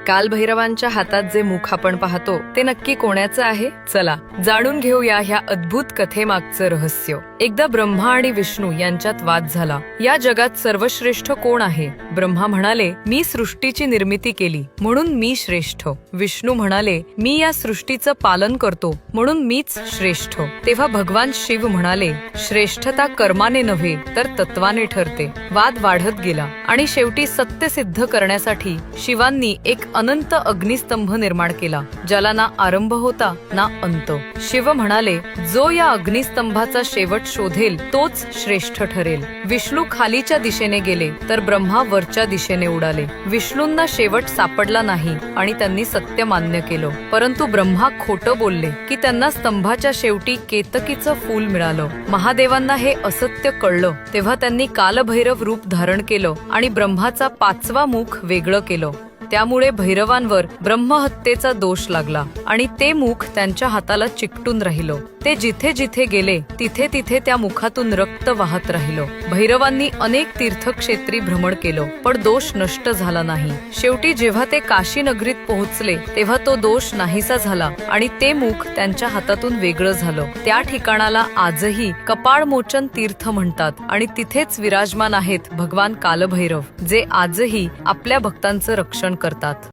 कालभैरवांच्या हातात जे मुख आपण पाहतो ते नक्की कोणाचं आहे? चला जाणून घेऊया ह्या अद्भुत कथेमागचं रहस्य। एकदा ब्रह्मा आणि विष्णू यांच्यात वाद झाला। या जगात सर्वश्रेष्ठ कोण आहे? ब्रह्मा म्हणाले, मी सृष्टीची निर्मिती केली म्हणून मी श्रेष्ठ। विष्णू म्हणाले, मी या सृष्टीचं पालन करतो म्हणून मीच श्रेष्ठ। तेव्हा भगवान शिव म्हणाले, श्रेष्ठता कर्माने नव्हे तर तत्वाने ठरते। वाद वाढत गेला आणि शेवटी सत्य सिद्ध करण्यासाठी शिवांनी एक अनंत अग्निस्तंभ निर्माण केला, ज्याला ना आरंभ होता ना अंत। शिव म्हणाले, जो या अग्निस्तंभाचा शेवट शोधेल तोच श्रेष्ठ ठरेल। विष्णू खालीच्या दिशेने गेले तर ब्रह्मा वरच्या दिशेने उडाले। विष्णूंना शेवट सापडला नाही आणि त्यांनी सत्य मान्य केलं, परंतु ब्रह्मा खोटं बोलले की त्यांना स्तंभाच्या शेवटी केतकीचं फूल मिळालं। महादेवांना हे असत्य कळलं तेव्हा त्यांनी कालभैरव रूप धारण केलं आणि ब्रह्माचा पाचवा मुख वेगळं केलं। त्यामुळे भैरवांवर ब्रह्महत्येचा दोष लागला आणि ते मुख त्यांच्या हाताला चिकटून राहिलं। ते जिथे जिथे गेले तिथे तिथे त्या मुखातून रक्त वाहत राहिलं। भैरवांनी अनेक तीर्थक्षेत्री भ्रमण केलं पण दोष नष्ट झाला नाही। शेवटी जेव्हा ते काशी नगरीत पोहोचले तेव्हा तो दोष नाहीसा झाला आणि ते मुख त्यांच्या हातातून वेगळं झालं। त्या ठिकाणाला आजही कपाळमोचन तीर्थ म्हणतात आणि तिथेच विराजमान आहेत भगवान कालभैरव, जे आजही आपल्या भक्तांचं रक्षण करतात।